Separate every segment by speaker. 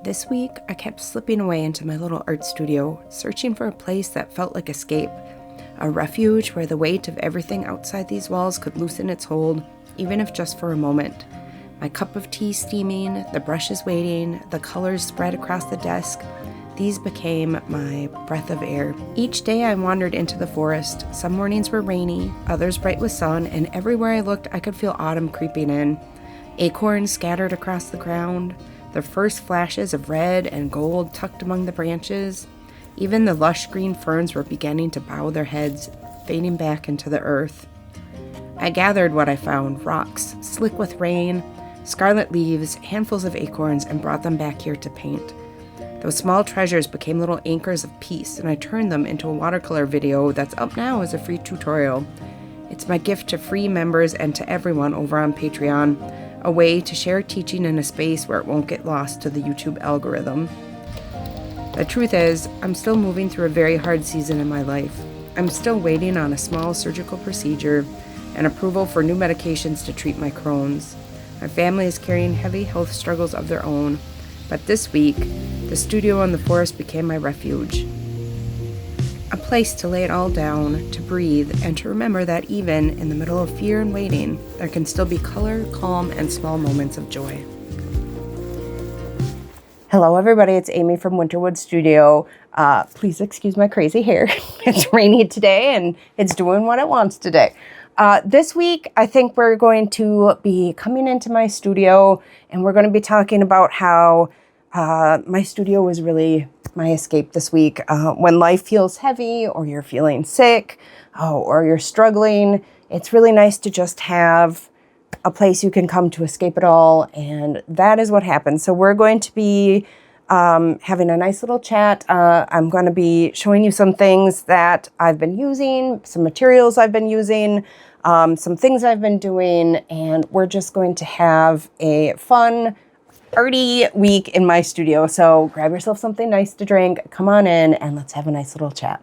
Speaker 1: This week, I kept slipping away into my little art studio, searching for a place that felt like escape. A refuge where the weight of everything outside these walls could loosen its hold, even if just for a moment. My cup of tea steaming, the brushes waiting, the colors spread across the desk. These became my breath of air. Each day I wandered into the forest. Some mornings were rainy, others bright with sun, and everywhere I looked I could feel autumn creeping in. Acorns scattered across the ground, the first flashes of red and gold tucked among the branches. Even the lush green ferns were beginning to bow their heads, fading back into the earth. I gathered what I found: rocks, slick with rain, scarlet leaves, handfuls of acorns, and brought them back here to paint. Those small treasures became little anchors of peace, and I turned them into a watercolor video that's up now as a free tutorial. It's my gift to free members and to everyone over on Patreon, a way to share teaching in a space where it won't get lost to the YouTube algorithm. The truth is, I'm still moving through a very hard season in my life. I'm still waiting on a small surgical procedure and approval for new medications to treat my Crohn's. My family is carrying heavy health struggles of their own, but this week, the studio in the forest became my refuge. A place to lay it all down, to breathe, and to remember that even in the middle of fear and waiting, there can still be color, calm, and small moments of joy. Hello everybody, it's Amy from Winterwood Studio. Please excuse my crazy hair. It's rainy today and it's doing what it wants today. This week, I think we're going to be coming into my studio and we're going to be talking about how my studio was really my escape this week. When life feels heavy or you're feeling sick or you're struggling, it's really nice to just have a place you can come to escape it all. And that is what happened. So we're going to be having a nice little chat. I'm going to be showing you some things that I've been using, some materials I've been using, some things I've been doing, and we're just going to have a fun, arty week in my studio. So grab yourself something nice to drink, come on in, and let's have a nice little chat.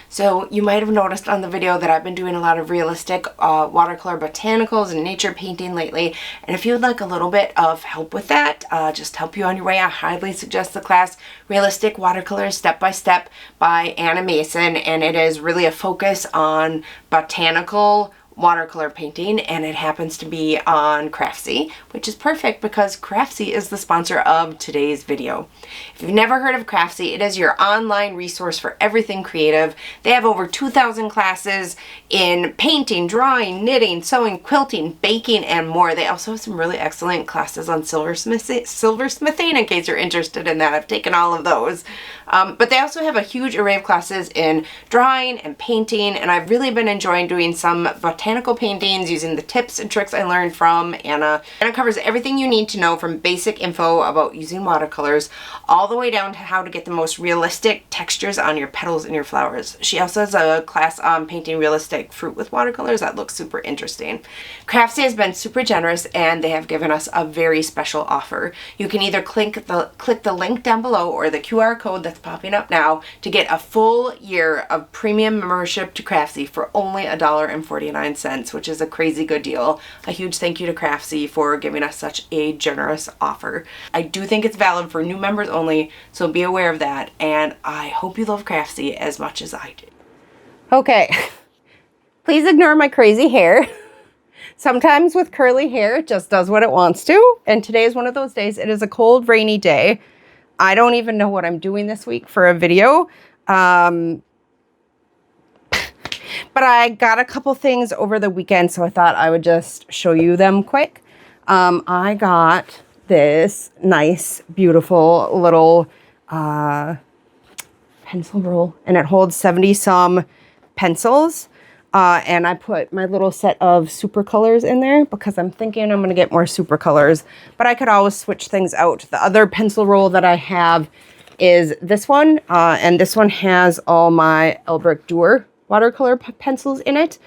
Speaker 1: So you might have noticed on the video that I've been doing a lot of realistic watercolor botanicals and nature painting lately. And if you would like a little bit of help with that, just help you on your way, I highly suggest the class Realistic Watercolors Step by Step by Anna Mason. And it is really a focus on botanical watercolor painting, and it happens to be on Craftsy, which is perfect because Craftsy is the sponsor of today's video. If you've never heard of Craftsy, it is your online resource for everything creative. They have over 2,000 classes in painting, drawing, knitting, sewing, quilting, baking, and more. They also have some really excellent classes on silversmithing in case you're interested in that. I've taken all of those. But they also have a huge array of classes in drawing and painting, and I've really been enjoying doing some botanical paintings using the tips and tricks I learned from Anna. Anna covers everything you need to know from basic info about using watercolors all the way down to how to get the most realistic textures on your petals and your flowers. She also has a class on painting realistic fruit with watercolors that looks super interesting. Craftsy has been super generous and they have given us a very special offer. You can either click the link down below or the QR code that's popping up now to get a full year of premium membership to Craftsy for only $1.49, which is a crazy good deal. A huge thank you to Craftsy for giving us such a generous offer. I do think it's valid for new members only, so be aware of that, and I hope you love Craftsy as much as I do. Okay, please ignore my crazy hair. Sometimes with curly hair, it just does what it wants to, and today is one of those days. It is a cold, rainy day. I don't even know what I'm doing this week for a video. But I got a couple things over the weekend, so I thought I would just show you them quick. I got this nice, beautiful little pencil roll, and it holds 70-some pencils. And I put my little set of super colors in there because I'm thinking I'm going to get more super colors, but I could always switch things out. The other pencil roll that I have is this one, and this one has all my Elbrick Duer watercolor pencils in it.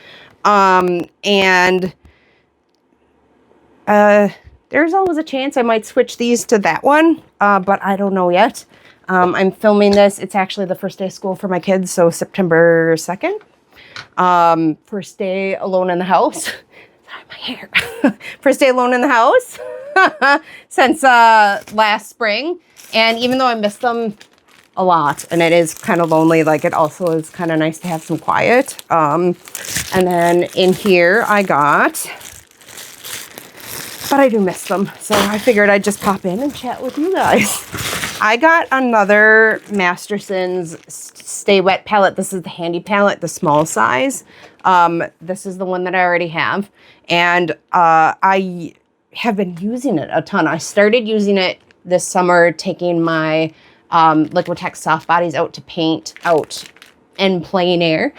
Speaker 1: There's always a chance I might switch these to that one, but I don't know yet. I'm filming this. It's actually the first day of school for my kids, so September 2nd. First day alone in the house.
Speaker 2: my hair. First day alone in the house since last spring. And even though I miss them a lot and it is kind of lonely, like it also is kind of nice to have some quiet. And then in here I got, but I do miss them. So I figured I'd just pop in and chat with you guys. I got another Masterson's Stay Wet palette. This is the handy palette, the small size. This is the one that I already have. And I have been using it a ton. I started using it this summer, taking my Liquitex soft bodies out to paint out in plein air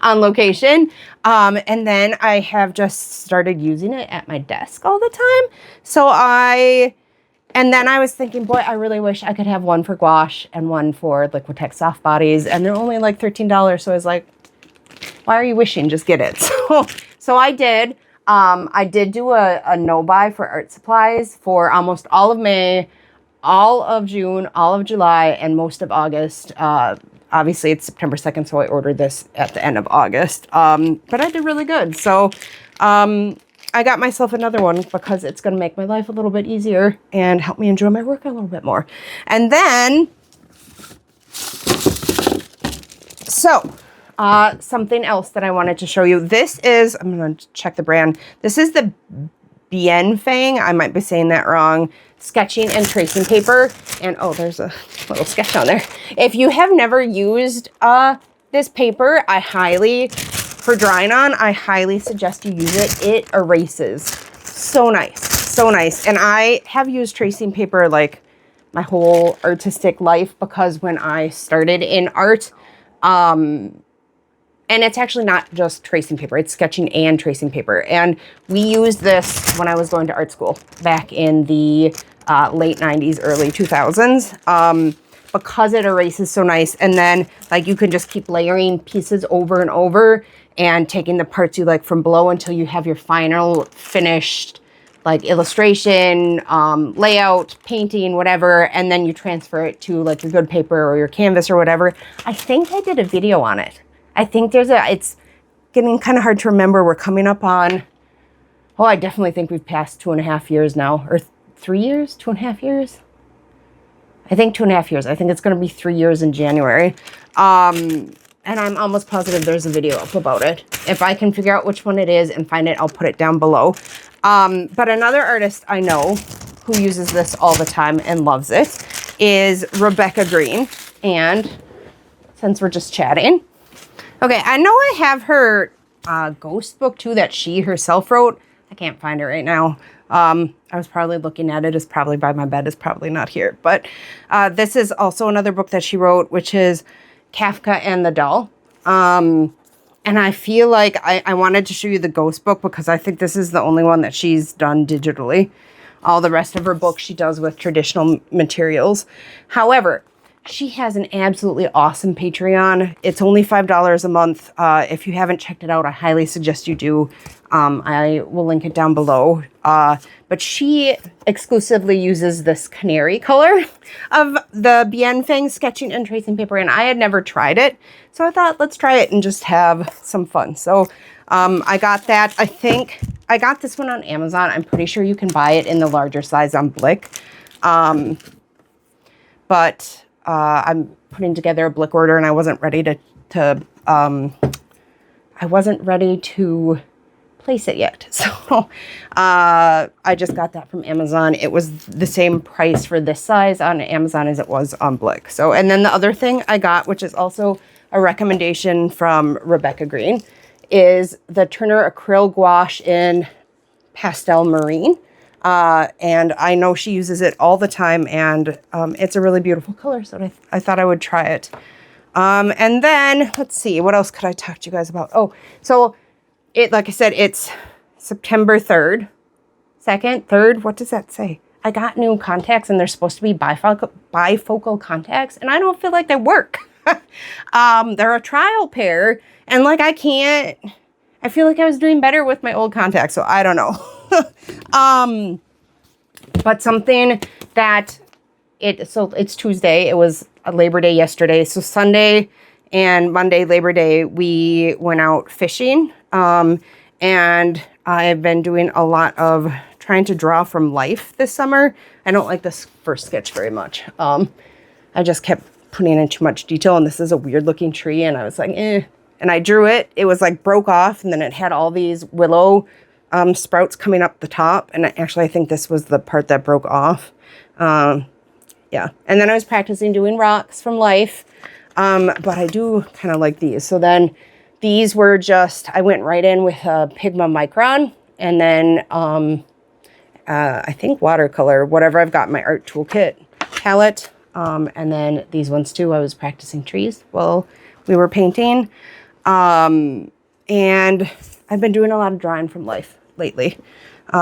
Speaker 2: on location. And then I have just started using it at my desk all the time. And then I was thinking, boy, I really wish I could have one for gouache and one for Liquitex soft bodies. And they're only like $13. So I was like, why are you wishing? Just get it. So I did. I did do a no-buy for art supplies for almost all of May, all of June, all of July, and most of August. Obviously, it's September 2nd, so I ordered this at the end of August. But I did really good. So I got myself another one because it's going to make my life a little bit easier and help me enjoy my work a little bit more. And then, something else that I wanted to show you. This is, I'm going to check the brand. This is the Bien Fang. I might be saying that wrong. Sketching and tracing paper. And oh, there's a little sketch on there. If you have never used this paper, for drying on, I highly suggest you use it. It erases. So nice. So nice. And I have used tracing paper like my whole artistic life because when I started in art, and it's actually not just tracing paper, it's sketching and tracing paper. And we used this when I was going to art school back in the late 90s, early 2000s, because it erases so nice. And then like you can just keep layering pieces over and over and taking the parts you like from below until you have your final finished like illustration, layout, painting, whatever. And then you transfer it to like your good paper or your canvas or whatever. I think I did a video on it. I think it's getting kind of hard to remember. We're coming up on, I definitely think we've passed 2.5 years now, or 3 years, 2.5 years. I think 2.5 years. I think it's going to be 3 years in January. And I'm almost positive there's a video up about it. If I can figure out which one it is and find it, I'll put it down below. But another artist I know who uses this all the time and loves it is Rebecca Green. And since we're just chatting, okay, I know I have her ghost book too that she herself wrote. I can't find it right now. I was probably looking at it. It's probably by my bed. It's probably not here. But this is also another book that she wrote, which is Kafka and the Doll. And I feel like I wanted to show you the ghost book because I think this is the only one that she's done digitally. All the rest of her books she does with traditional materials. However, she has an absolutely awesome Patreon. It's only $5 a month. If you haven't checked it out, I highly suggest you do. I will link it down below. But she exclusively uses this canary color of the Bien Fang sketching and tracing paper, and I had never tried it. So I thought, let's try it and just have some fun. So I got that. I think I got this one on Amazon. I'm pretty sure you can buy it in the larger size on Blick. But I'm putting together a Blick order, and I wasn't ready to place it yet. So I just got that from Amazon. It was the same price for this size on Amazon as it was on Blick. So, and then the other thing I got, which is also a recommendation from Rebecca Green, is the Turner Acryl Gouache in Pastel Marine. And I know she uses it all the time, and it's a really beautiful color, so I thought I would try it. And then, let's see, what else could I talk to you guys about? Oh, so like I said, it's September 3rd, 2nd, 3rd, what does that say? I got new contacts, and they're supposed to be bifocal contacts, and I don't feel like they work. They're a trial pair, and like I feel like I was doing better with my old contacts, so I don't know. But something that so it's Tuesday, it was a Labor Day yesterday. So Sunday and Monday, Labor Day, we went out fishing. And I've been doing a lot of trying to draw from life this summer. I don't like this first sketch very much. I just kept putting in too much detail, and this is a weird looking tree, and I was like, eh. And I drew it. It was like broke off, and then it had all these willow sprouts coming up the top. And actually, I think this was the part that broke off. Yeah. And then I was practicing doing rocks from life. But I do kind of like these. So then these were just, I went right in with a Pigma Micron, and then I think watercolor, whatever I've got in my art toolkit palette. And then these ones too, I was practicing trees while we were painting. And I've been doing a lot of drawing from life lately.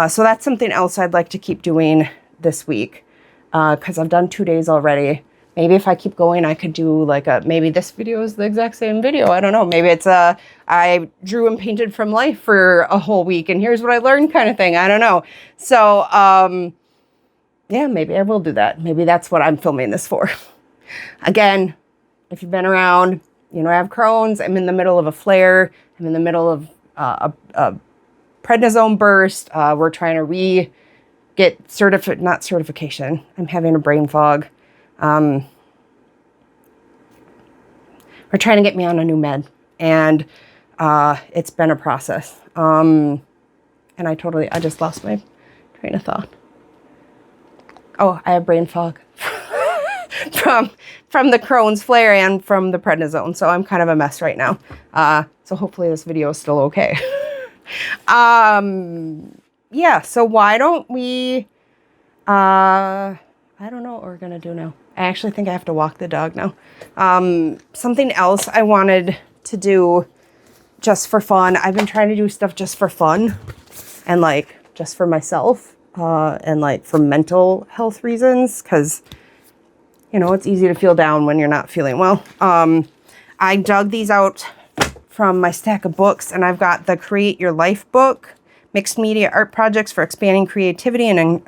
Speaker 2: So that's something else I'd like to keep doing this week. Cause I've done 2 days already. Maybe if I keep going, I could do like maybe this video is the exact same video. I don't know. Maybe it's I drew and painted from life for a whole week and here's what I learned kind of thing. I don't know. So, yeah, maybe I will do that. Maybe that's what I'm filming this for. Again, if you've been around, you know, I have Crohn's. I'm in the middle of a flare. I'm in the middle of a prednisone burst. We're trying to get certification. I'm having a brain fog. We're trying to get me on a new med, and it's been a process. And I just lost my train of thought. Oh, I have brain fog from the Crohn's flare and from the prednisone. So I'm kind of a mess right now. So hopefully this video is still okay. Yeah, so why don't we, I don't know what we're going to do now. I actually think I have to walk the dog now. Something else I wanted to do just for fun. I've been trying to do stuff just for fun and like just for myself. And like for mental health reasons, because, you know, it's easy to feel down when you're not feeling well. I dug these out from my stack of books, and I've got the Create Your Life book, Mixed Media Art Projects for Expanding Creativity and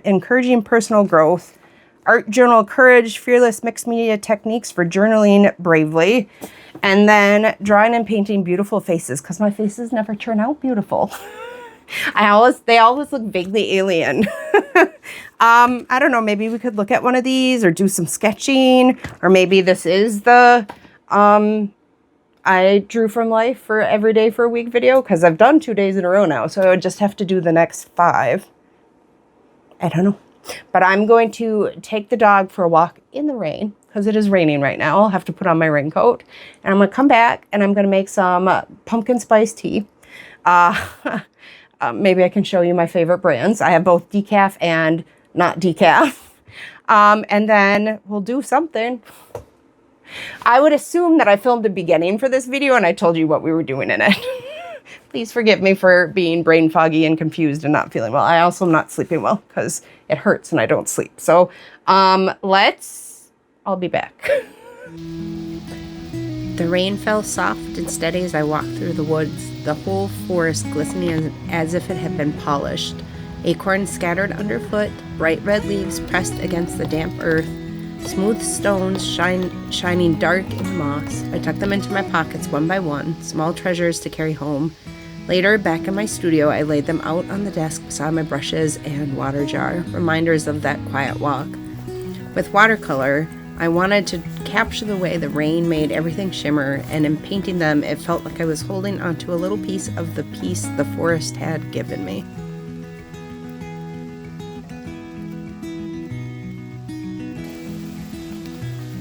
Speaker 2: Encouraging Personal Growth, Art Journal Courage, Fearless Mixed Media Techniques for Journaling Bravely, and then Drawing and Painting Beautiful Faces, because my faces never turn out beautiful. They always look vaguely alien. I don't know, maybe we could look at one of these or do some sketching, or maybe this is the I drew from life for every day for a week video, because I've done 2 days in a row now, so I would just have to do the next 5. I don't know. But I'm going to take the dog for a walk in the rain, because it is raining right now. I'll have to put on my raincoat, and I'm going to come back and I'm going to make some pumpkin spice tea. Maybe I can show you my favorite brands. I have both decaf and not decaf. And then we'll do something. I would assume that I filmed the beginning for this video and I told you what we were doing in it. Please forgive me for being brain foggy and confused and not feeling well. I also am not sleeping well because it hurts and I don't sleep. So I'll be back.
Speaker 1: The rain fell soft and steady as I walked through the woods, the whole forest glistening as if it had been polished. Acorns scattered underfoot, bright red leaves pressed against the damp earth, smooth stones shining dark in the moss. I tucked them into my pockets one by one, small treasures to carry home. Later, back in my studio, I laid them out on the desk beside my brushes and water jar, reminders of that quiet walk. With watercolor, I wanted to capture the way the rain made everything shimmer, and in painting them, it felt like I was holding onto a little piece of the peace the forest had given me.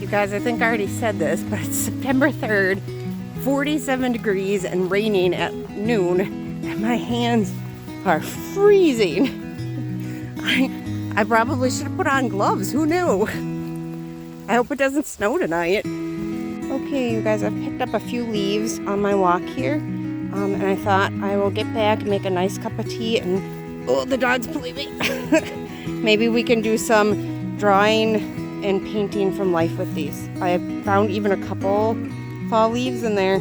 Speaker 1: You guys, I think I already said this, but it's September 3rd, 47 degrees and raining at noon, and my hands are freezing. I probably should have put on gloves, who knew? I hope it doesn't snow tonight. Okay, you guys, I've picked up a few leaves on my walk here. And I thought I will get back and make a nice cup of tea and, oh, the dog's playing. Maybe we can do some drawing and painting from life with these. I found even a couple fall leaves in there.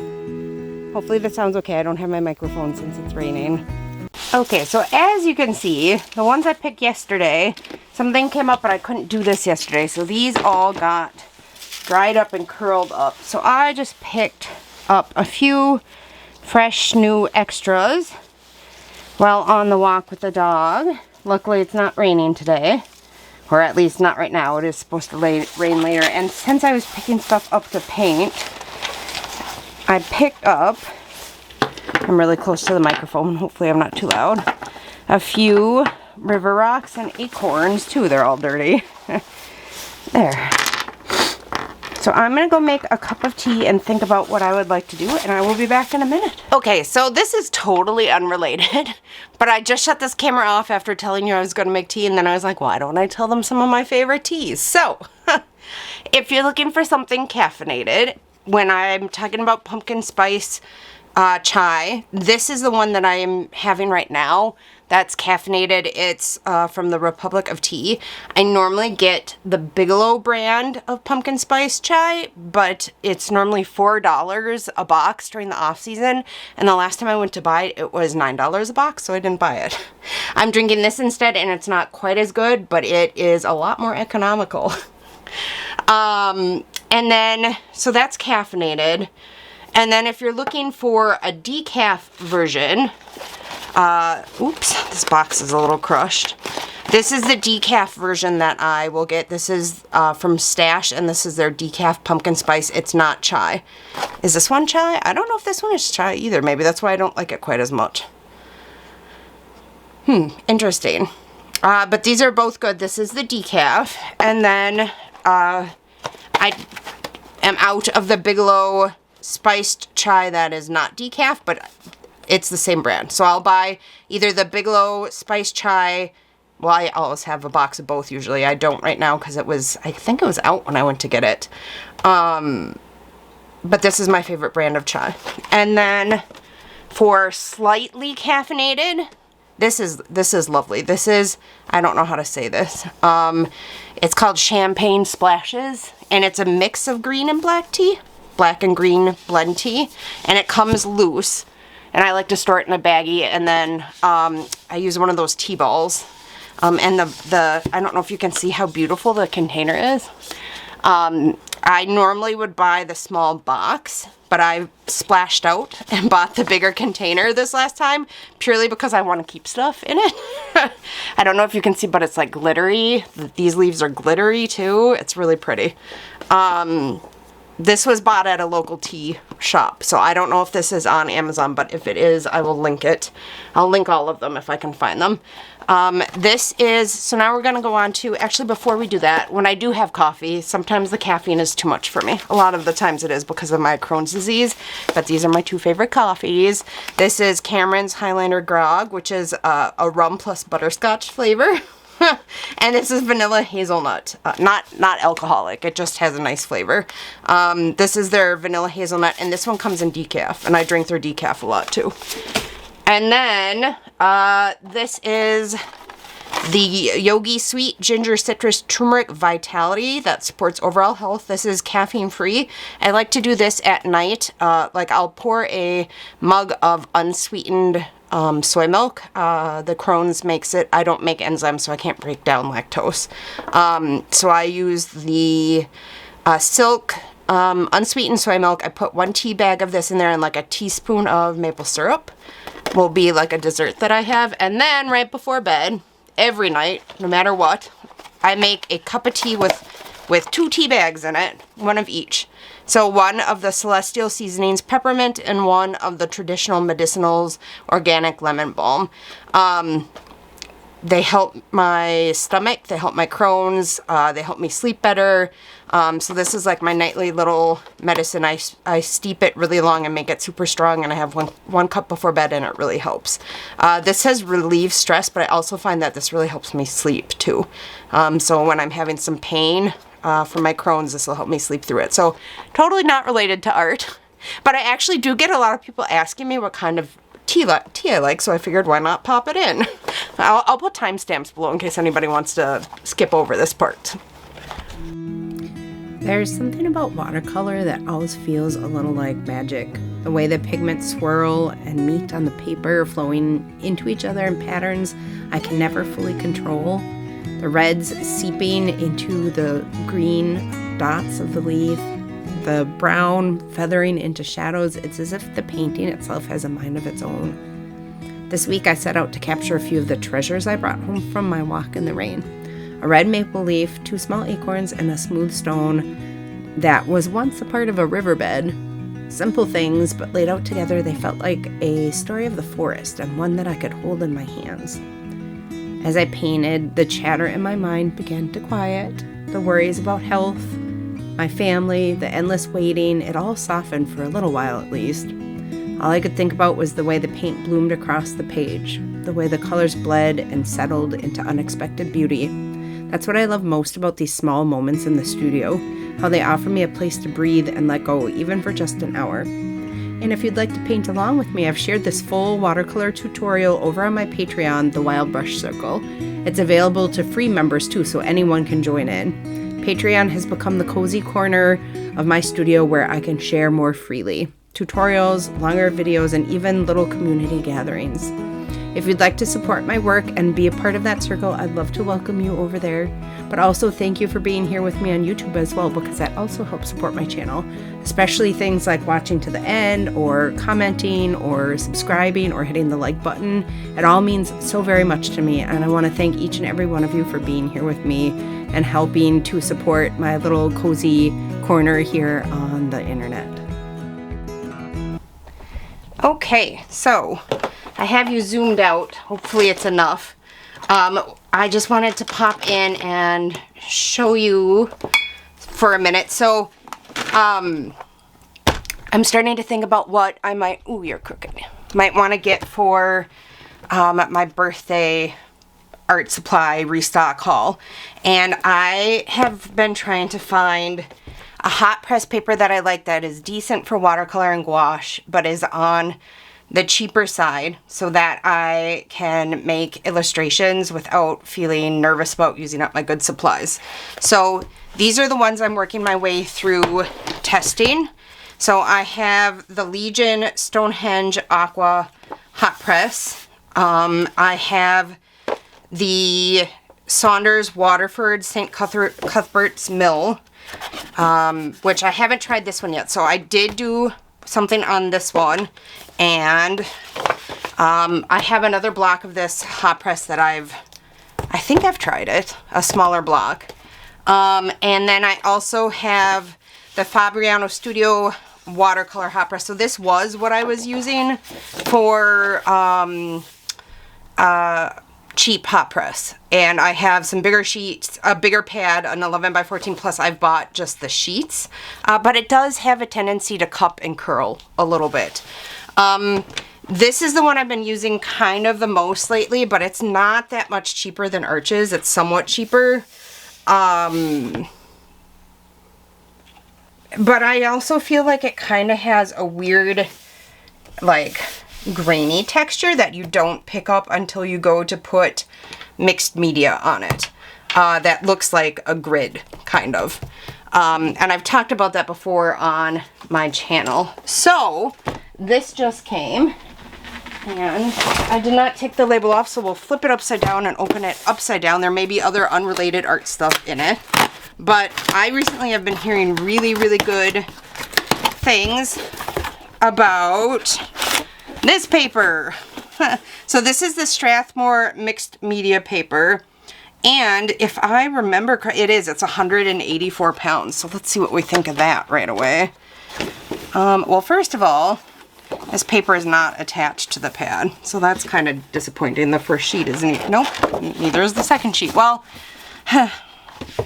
Speaker 1: Hopefully that sounds okay. I don't have my microphone since it's raining. Okay, so as you can see, the ones I picked yesterday, something came up but I couldn't do this yesterday. So these all got dried up and curled up. So I just picked up a few fresh new extras
Speaker 2: while on the walk with the dog. Luckily it's not raining today, or at least not right now. It is supposed to rain later. And since I was picking stuff up to paint, I picked up, I'm really close to the microphone, hopefully I'm not too loud, a few river rocks and acorns too. They're all dirty. There. So I'm gonna go make a cup of tea and think about what I would like to do, and I will be back in a minute. Okay, so this is totally unrelated, but I just shut this camera off after telling you I was gonna make tea, and then I was like, why don't I tell them some of my favorite teas? So, if you're looking for something caffeinated, when I'm talking about pumpkin spice chai, this is the one that I am having right now. That's caffeinated. It's from the Republic of Tea. I normally get the Bigelow brand of pumpkin spice chai, but it's normally $4 a box during the off season. And the last time I went to buy it, it was $9 a box, so I didn't buy it. I'm drinking this instead, and it's not quite as good, but it is a lot more economical. And then, so that's caffeinated. And then if you're looking for a decaf version, oops, this box is a little crushed. This is the decaf version that I will get. This is from Stash, and this is their decaf pumpkin spice. It's not chai. Is this one chai? I don't know if this one is chai either. Maybe that's why I don't like it quite as much. Interesting. But these are both good. This is the decaf. And then I am out of the Bigelow spiced chai that is not decaf, but it's the same brand. So I'll buy either the Bigelow spiced chai. Well, I always have a box of both usually. I don't right now because I think it was out when I went to get it. But this is my favorite brand of chai. And then for slightly caffeinated, this is lovely. This is, I don't know how to say this. It's called Champagne Splashes, and it's a mix of green and black tea. Black and green blend tea, and it comes loose, and I like to store it in a baggie, and then I use one of those tea balls, and the I don't know if you can see how beautiful the container is. I normally would buy the small box, but I splashed out and bought the bigger container this last time purely because I want to keep stuff in it. I don't know if you can see, but it's like glittery. These leaves are glittery too. It's really pretty. This was bought at a local tea shop, so I don't know if this is on Amazon, but if it is, I will link it. I'll link all of them if I can find them. This is, so now we're going to go on to, actually before we do that, when I do have coffee, sometimes the caffeine is too much for me. A lot of the times it is because of my Crohn's disease, but these are my two favorite coffees. This is Cameron's Highlander Grog, which is a rum plus butterscotch flavor. And this is vanilla hazelnut, not alcoholic. It just has a nice flavor. This is their vanilla hazelnut, and this one comes in decaf, and I drink their decaf a lot too. And then this is the Yogi Sweet Ginger Citrus Turmeric Vitality that supports overall health. This is caffeine free. I like to do this at night. Like I'll pour a mug of unsweetened soy milk. The Crohn's makes it. I don't make enzymes, so I can't break down lactose. So I use the Silk unsweetened soy milk. I put 1 tea bag of this in there, and like a teaspoon of maple syrup will be like a dessert that I have. And then right before bed, every night, no matter what, I make a cup of tea with 2 tea bags in it, 1 of each. So 1 of the Celestial Seasonings peppermint and 1 of the traditional medicinals organic lemon balm. They help my stomach, they help my Crohn's, they help me sleep better. So this is like my nightly little medicine. I steep it really long and make it super strong, and I have one cup before bed, and it really helps. This says relieve stress, but I also find that this really helps me sleep too. So when I'm having some pain for my Crohn's, this will help me sleep through it. So totally not related to art, but I actually do get a lot of people asking me what kind of tea I like, so I figured why not pop it in. I'll put timestamps below in case anybody wants to skip over this part.
Speaker 3: There's something about watercolor that always feels a little like magic. The way the pigments swirl and meet on the paper, flowing into each other in patterns I can never fully control. The reds seeping into the green dots of the leaf, the brown feathering into shadows. It's as if the painting itself has a mind of its own. This week I set out to capture a few of the treasures I brought home from my walk in the rain. A red maple leaf, 2 small acorns, and a smooth stone that was once a part of a riverbed. Simple things, but laid out together, they felt like a story of the forest and one that I could hold in my hands. As I painted, the chatter in my mind began to quiet. The worries about health, my family, the endless waiting, it all softened for a little while at least. All I could think about was the way the paint bloomed across the page, the way the colors bled and settled into unexpected beauty. That's what I love most about these small moments in the studio, how they offer me a place to breathe and let go, even for just an hour. And if you'd like to paint along with me, I've shared this full watercolor tutorial over on my Patreon, The Wild Brush Circle. It's available to free members too, so anyone can join in. Patreon has become the cozy corner of my studio where I can share more freely. Tutorials, longer videos, and even little community gatherings. If you'd like to support my work and be a part of that circle, I'd love to welcome you over there. But also thank you for being here with me on YouTube as well, because that also helps support my channel, especially things like watching to the end or commenting or subscribing or hitting the like button. It all means so very much to me, and I want to thank each and every one of you for being here with me and helping to support my little cozy corner here on the internet.
Speaker 2: Okay, so I have you zoomed out. Hopefully it's enough. I just wanted to pop in and show you for a minute. So, I'm starting to think about what I might, ooh, you're crooked, might want to get for my birthday art supply restock haul. And I have been trying to find a hot press paper that I like that is decent for watercolor and gouache, but is on the cheaper side so that I can make illustrations without feeling nervous about using up my good supplies. So these are the ones I'm working my way through testing. So I have the Legion Stonehenge Aqua Hot Press. I have the Saunders Waterford St. Cuthbert's Mill, which I haven't tried this one yet. So I did do something on this one, and I have another block of this hot press that I think I've tried it, a smaller block. And then I also have the Fabriano Studio watercolor hot press. So this was what I was using for cheap hot press, and I have some bigger sheets, a bigger pad, an 11 by 14 plus. I've bought just the sheets, but it does have a tendency to cup and curl a little bit. This is the one I've been using kind of the most lately, but it's not that much cheaper than Arches. It's somewhat cheaper, but I also feel like it kind of has a weird, like, grainy texture that you don't pick up until you go to put mixed media on it. That looks like a grid, kind of. And I've talked about that before on my channel. So this just came, and I did not take the label off, so we'll flip it upside down and open it upside down. There may be other unrelated art stuff in it, but I recently have been hearing really, really good things about this paper. So this is the Strathmore mixed media paper, and if I remember correctly, it's 184 pounds. So let's see what we think of that right away. Well, first of all, this paper is not attached to the pad, so that's kind of disappointing. The first sheet isn't, nope, neither is the second sheet. Well,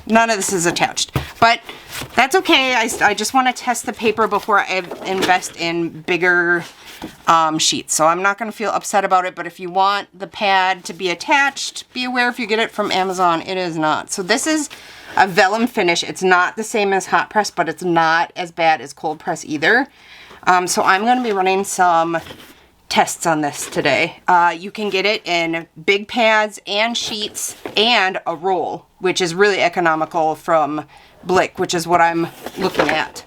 Speaker 2: none of this is attached, but that's okay. I just want to test the paper before I invest in bigger sheets. So I'm not going to feel upset about it, but if you want the pad to be attached, be aware if you get it from Amazon, it is not. So this is a vellum finish. It's not the same as hot press, but it's not as bad as cold press either. So I'm going to be running some tests on this today. You can get it in big pads and sheets and a roll, which is really economical from Blick, which is what I'm looking at.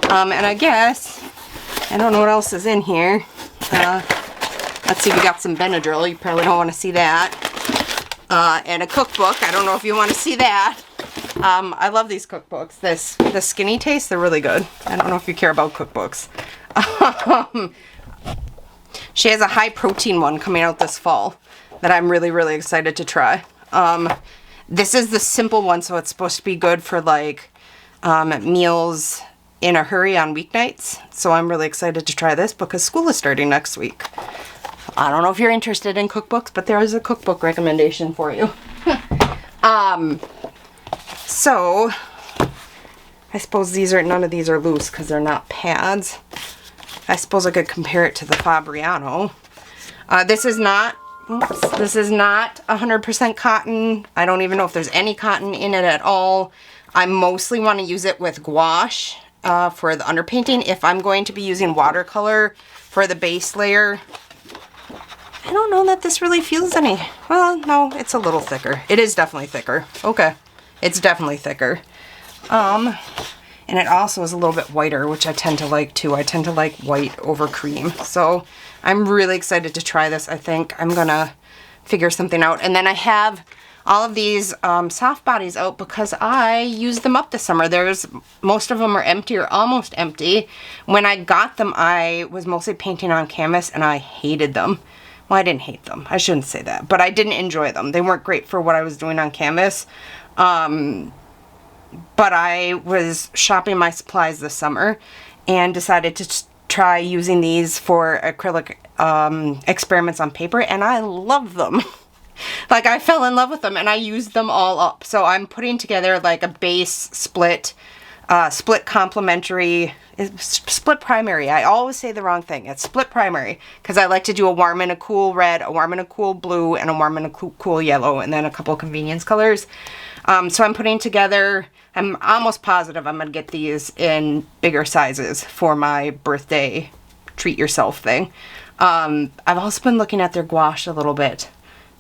Speaker 2: And I guess, I don't know what else is in here. Let's see, we got some Benadryl. You probably don't want to see that. And a cookbook. I don't know if you want to see that. I love these cookbooks. The Skinny Taste, they're really good. I don't know if you care about cookbooks. She has a high protein one coming out this fall that I'm really, really excited to try. This is the simple one, so it's supposed to be good for like meals in a hurry on weeknights. So I'm really excited to try this because school is starting next week. I don't know if you're interested in cookbooks, but there is a cookbook recommendation for you. So I suppose none of these are loose because they're not pads. I suppose I could compare it to the Fabriano. This is not 100% cotton. I don't even know if there's any cotton in it at all. I mostly want to use it with gouache for the underpainting. If I'm going to be using watercolor for the base layer, I don't know that this really feels any. Well, no, it's a little thicker. It is definitely thicker. Okay, it's definitely thicker. And it also is a little bit whiter, which I tend to like too. I tend to like white over cream. So I'm really excited to try this. I think I'm gonna figure something out. And then I have all of these soft bodies out because I used them up this summer. Most of them are empty or almost empty. When I got them, I was mostly painting on canvas and I hated them. Well, I didn't hate them. I shouldn't say that, but I didn't enjoy them. They weren't great for what I was doing on canvas. But I was shopping my supplies this summer and decided to try using these for acrylic experiments on paper, and I love them. Like, I fell in love with them and I used them all up. So I'm putting together like a base split complementary, split primary. I always say the wrong thing. It's split primary because I like to do a warm and a cool red, a warm and a cool blue, and a warm and a cool yellow, and then a couple convenience colors. So I'm putting together, I'm almost positive I'm going to get these in bigger sizes for my birthday treat yourself thing. I've also been looking at their gouache a little bit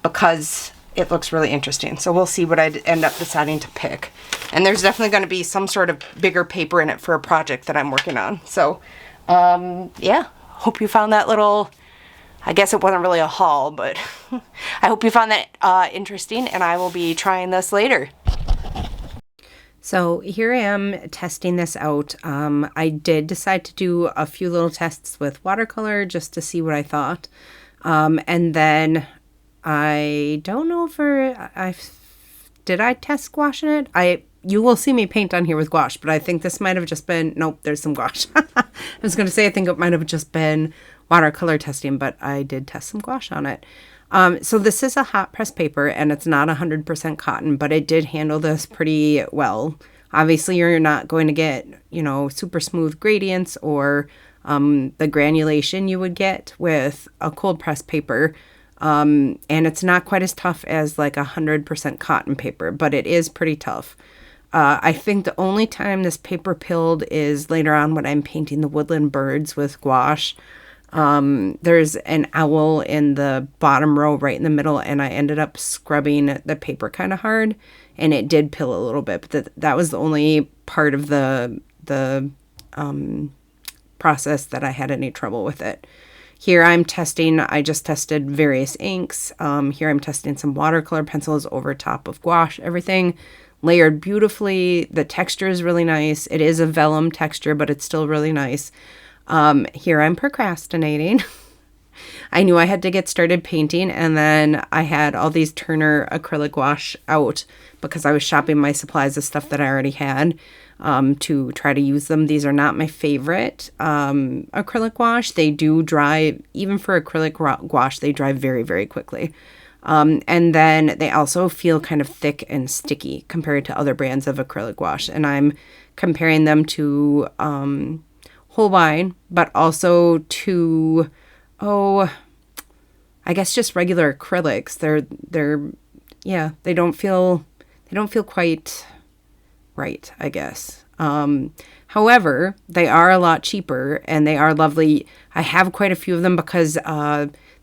Speaker 2: because it looks really interesting. So we'll see what I end up deciding to pick. And there's definitely going to be some sort of bigger paper in it for a project that I'm working on. So, yeah, hope you found that little, I guess it wasn't really a haul, but I hope you found that interesting, and I will be trying this later.
Speaker 3: So here I am testing this out. I did decide to do a few little tests with watercolor just to see what I thought. And then I don't know if did I test gouache in it? You will see me paint on here with gouache, but I think this might have just been, nope, there's some gouache. I was going to say, I think it might have just been watercolor testing, but I did test some gouache on it. So this is a hot press paper and it's not 100% cotton, but it did handle this pretty well. Obviously you're not going to get, super smooth gradients or the granulation you would get with a cold press paper. And it's not quite as tough as like 100% cotton paper, but it is pretty tough. I think the only time this paper pilled is later on when I'm painting the woodland birds with gouache. There's an owl in the bottom row right in the middle, and I ended up scrubbing the paper kind of hard, and it did pill a little bit, but that was the only part of the process that I had any trouble with it. Here I just tested various inks. Here I'm testing some watercolor pencils over top of gouache, everything layered beautifully. The texture is really nice. It is a vellum texture, but it's still really nice. Here I'm procrastinating. I knew I had to get started painting, and then I had all these Turner Acryl Gouache out because I was shopping my supplies of stuff that I already had to try to use them. These are not my favorite acrylic gouache. They do dry, even for acrylic gouache, they dry very, very quickly. And then they also feel kind of thick and sticky compared to other brands of acrylic gouache. And I'm comparing them to Holbein, but also to, I guess just regular acrylics. They don't feel quite right, I guess. However, they are a lot cheaper and they are lovely. I have quite a few of them because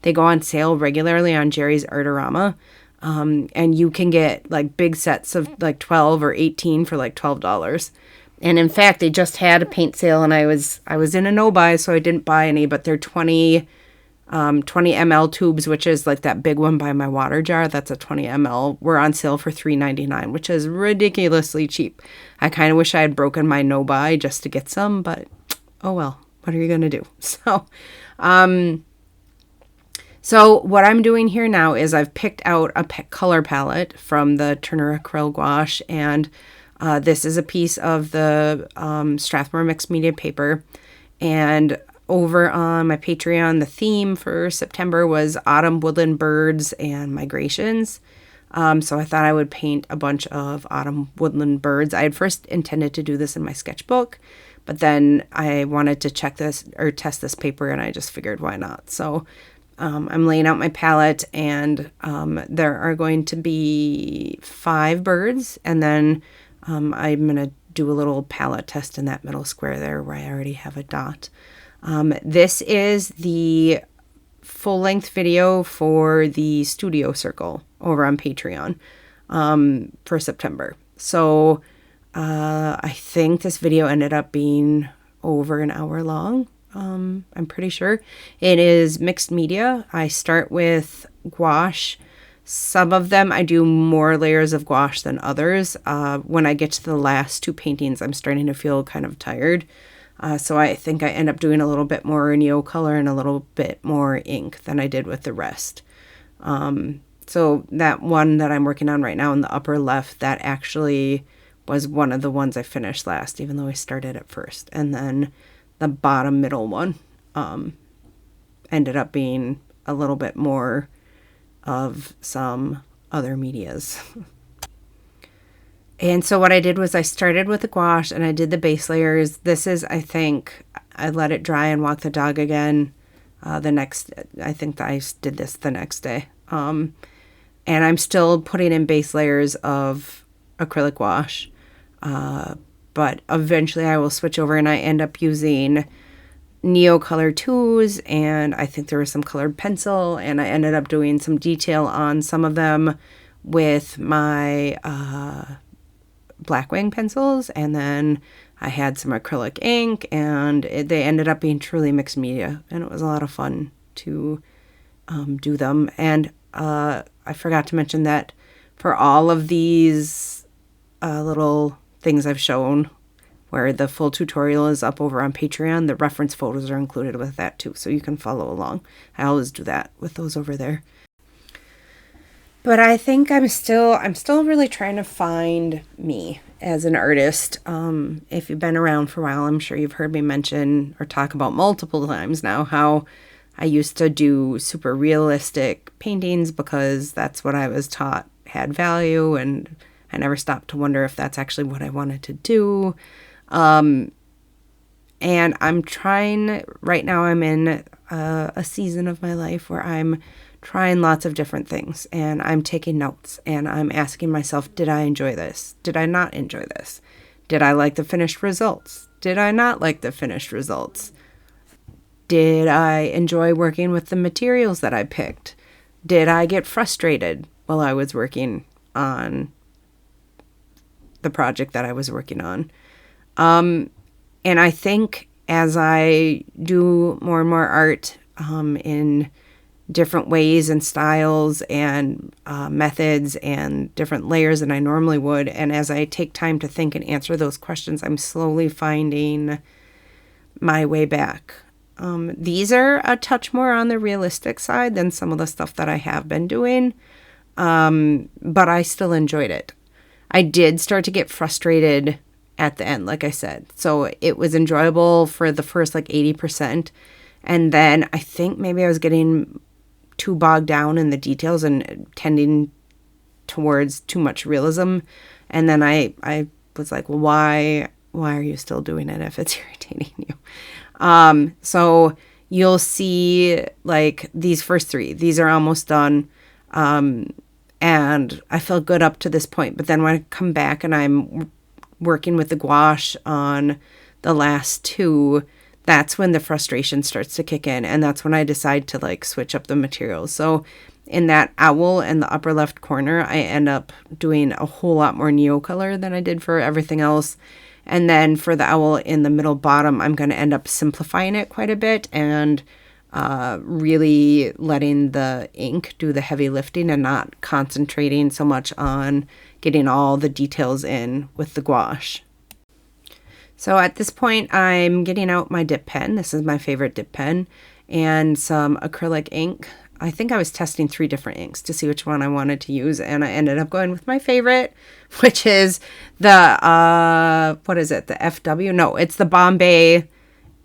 Speaker 3: they go on sale regularly on Jerry's Artorama. And you can get like big sets of like 12 or 18 for like $12. And in fact, they just had a paint sale and I was in a no-buy, so I didn't buy any, but they're 20 ml tubes, which is like that big one by my water jar. That's a 20 ml. We're on sale for $3.99, which is ridiculously cheap. I kind of wish I had broken my no-buy just to get some, but oh well, what are you going to do? So, So what I'm doing here now is I've picked out a color palette from the Turner Acryl Gouache, and this is a piece of the Strathmore mixed media paper. And over on my Patreon, the theme for September was autumn woodland birds and migrations. So I thought I would paint a bunch of autumn woodland birds. I had first intended to do this in my sketchbook, but then I wanted to check this or test this paper, and I just figured why not. So I'm laying out my palette, and there are going to be 5 birds, and then I'm going to do a little palette test in that middle square there where I already have a dot. This is the full-length video for the studio circle over on Patreon for September. So I think this video ended up being over an hour long. I'm pretty sure. It is mixed media. I start with gouache. Some of them I do more layers of gouache than others. When I get to the last 2 paintings, I'm starting to feel kind of tired. So I think I end up doing a little bit more neocolor and a little bit more ink than I did with the rest. So that one that I'm working on right now in the upper left, that actually was one of the ones I finished last, even though I started at first. And then the bottom middle one ended up being a little bit more of some other medias. And so what I did was I started with the gouache and I did the base layers. This is, I think, I let it dry and walk the dog again I think I did this the next day. And I'm still putting in base layers of acrylic gouache. But eventually I will switch over, and I end up using Neocolor 2s, and I think there was some colored pencil, and I ended up doing some detail on some of them with my Blackwing pencils, and then I had some acrylic ink, and they ended up being truly mixed media, and it was a lot of fun to do them. And I forgot to mention that for all of these little things I've shown, where the full tutorial is up over on Patreon, the reference photos are included with that too, so you can follow along. I always do that with those over there. But I think I'm still really trying to find me as an artist. If you've been around for a while, I'm sure you've heard me mention or talk about multiple times now how I used to do super realistic paintings because that's what I was taught had value, and I never stopped to wonder if that's actually what I wanted to do. And I'm trying, right now I'm in a season of my life where I'm trying lots of different things, and I'm taking notes, and I'm asking myself, did I enjoy this? Did I not enjoy this? Did I like the finished results? Did I not like the finished results? Did I enjoy working with the materials that I picked? Did I get frustrated while I was working on the project that I was working on? And I think as I do more and more art in different ways and styles and methods and different layers than I normally would, and as I take time to think and answer those questions, I'm slowly finding my way back. These are a touch more on the realistic side than some of the stuff that I have been doing, but I still enjoyed it. I did start to get frustrated at the end, like I said. So it was enjoyable for the first 80%. And then I think maybe I was getting too bogged down in the details and tending towards too much realism. And then I was like, well, why are you still doing it if it's irritating you? So you'll see these first 3, these are almost done. And I felt good up to this point. But then when I come back and I'm working with the gouache on the last 2, that's when the frustration starts to kick in. And that's when I decide to switch up the materials. So in that owl in the upper left corner, I end up doing a whole lot more neocolor than I did for everything else. And then for the owl in the middle bottom, I'm going to end up simplifying it quite a bit and really letting the ink do the heavy lifting and not concentrating so much on getting all the details in with the gouache. So at this point, I'm getting out my dip pen. This is my favorite dip pen, and some acrylic ink. I think I was testing 3 different inks to see which one I wanted to use, and I ended up going with my favorite, which is the, what is it, the FW? No, it's the Bombay,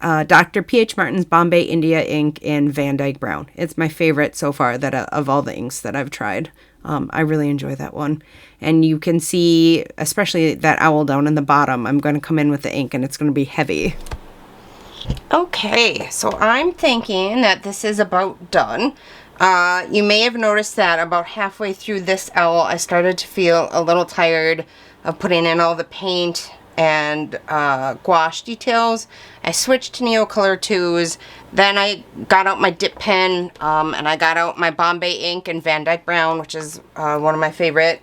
Speaker 3: Dr. P.H. Martin's Bombay India ink in Van Dyke Brown. It's my favorite so far that of all the inks that I've tried. I really enjoy that one. And you can see, especially that owl down in the bottom, I'm going to come in with the ink and it's going to be heavy.
Speaker 2: Okay, so I'm thinking that this is about done. You may have noticed that about halfway through this owl, I started to feel a little tired of putting in all the paint and gouache details. I switched to Neocolor 2s. Then I got out my dip pen and I got out my Bombay ink in Van Dyke Brown, which is one of my favorite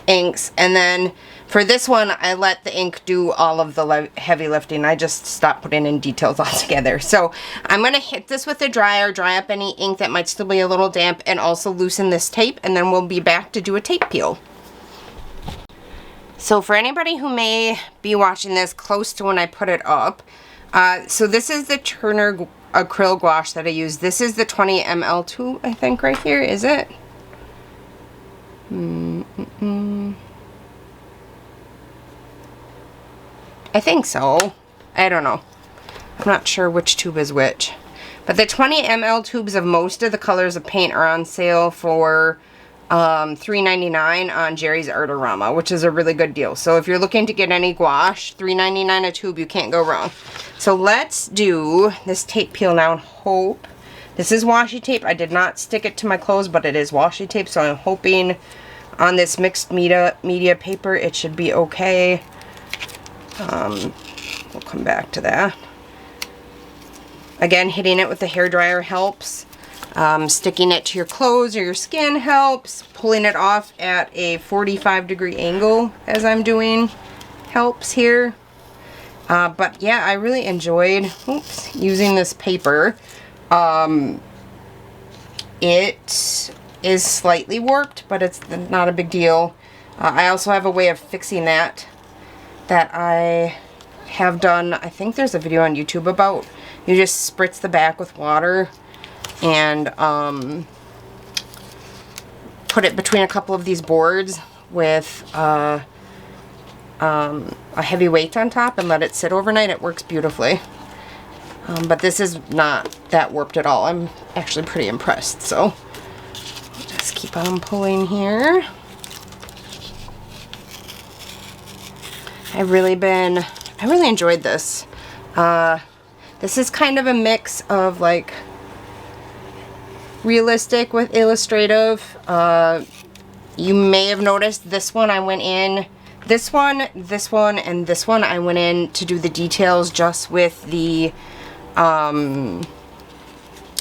Speaker 2: inks. And then for this one, I let the ink do all of the heavy lifting. I just stopped putting in details altogether. So I'm going to hit this with a dryer, dry up any ink that might still be a little damp, and also loosen this tape, and then we'll be back to do a tape peel. So for anybody who may be watching this close to when I put it up, so this is the Turner Acryl Gouache that I use. This is the 20 ml tube, I think, right here. Is it? I think so. I don't know. I'm not sure which tube is which. But the 20 ml tubes of most of the colors of paint are on sale for $3.99 on Jerry's Artorama, which is a really good deal. So if you're looking to get any gouache, $3.99 a tube, you can't go wrong. So let's do this tape peel now and hope. This is washi tape. I did not stick it to my clothes, but it is washi tape, so I'm hoping on this mixed media paper it should be okay. We'll come back to that. Again, hitting it with the hairdryer helps. Sticking it to your clothes or your skin helps. Pulling it off at a 45-degree angle, as I'm doing, helps here. But yeah, I really enjoyed using this paper. It is slightly warped, but it's not a big deal. I also have a way of fixing that I have done. I think there's a video on YouTube about. You just spritz the back with water and put it between a couple of these boards with a heavy weight on top and let it sit overnight. It works beautifully. But this is not that warped at all. I'm actually pretty impressed. So just keep on pulling here. I really enjoyed this. This is kind of a mix of like realistic with illustrative. You may have noticed this one I went in, this one, and this one I went in to do the details just with the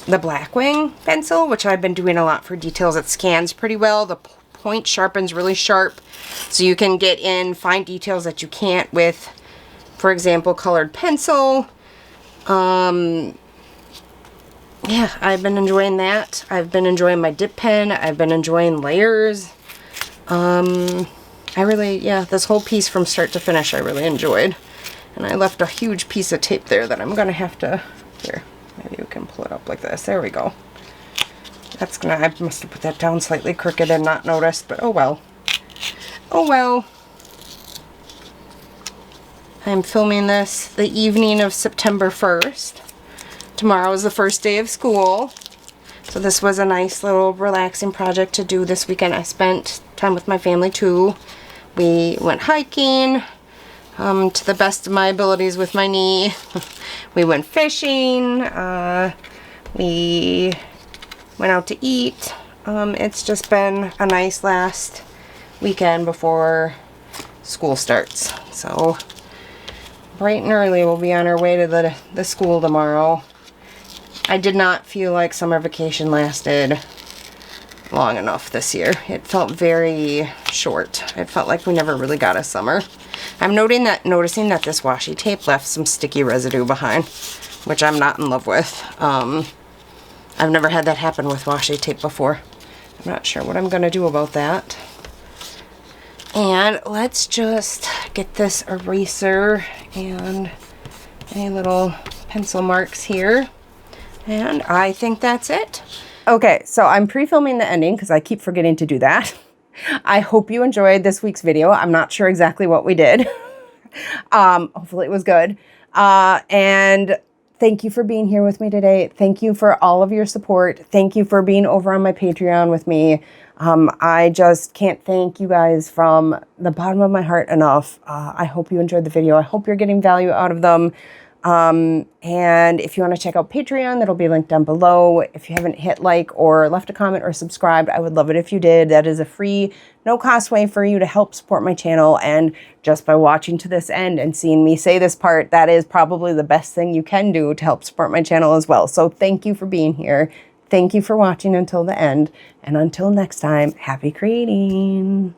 Speaker 2: Blackwing pencil, which I've been doing a lot for details. It scans pretty well. The point sharpens really sharp, so you can get in fine details that you can't with, for example, colored pencil. Yeah, I've been enjoying that. I've been enjoying my dip pen. I've been enjoying layers. This whole piece from start to finish I really enjoyed. And I left a huge piece of tape there that I'm gonna have to, here, maybe you can pull it up like this. There we go. I must have put that down slightly crooked and not noticed, but oh well. Oh well. I'm filming this the evening of September 1st. Tomorrow is the first day of school. So this was a nice little relaxing project to do this weekend. I spent time with my family too. We went hiking to the best of my abilities with my knee. We went fishing. We went out to eat. It's just been a nice last weekend before school starts. So bright and early we'll be on our way to the school tomorrow. I did not feel like summer vacation lasted long enough this year. It felt very short. It felt like we never really got a summer. I'm noticing that this washi tape left some sticky residue behind, which I'm not in love with. I've never had that happen with washi tape before. I'm not sure what I'm going to do about that. And let's just get this eraser and any little pencil marks here. And I think that's it. Okay, so I'm pre-filming the ending because I keep forgetting to do that. I hope you enjoyed this week's video. I'm not sure exactly what we did. Hopefully it was good. And thank you for being here with me today. Thank you for all of your support. Thank you for being over on my Patreon with me. I just can't thank you guys from the bottom of my heart enough. I hope you enjoyed the video. I hope you're getting value out of them. And if you want to check out Patreon, that'll be linked down below. If you haven't hit like or left a comment or subscribed, I would love it if you did. That is a free, no cost way for you to help support my channel. And just by watching to this end and seeing me say this part, that is probably the best thing you can do to help support my channel as well. So thank you for being here. Thank you for watching until the end. And until next time, happy creating.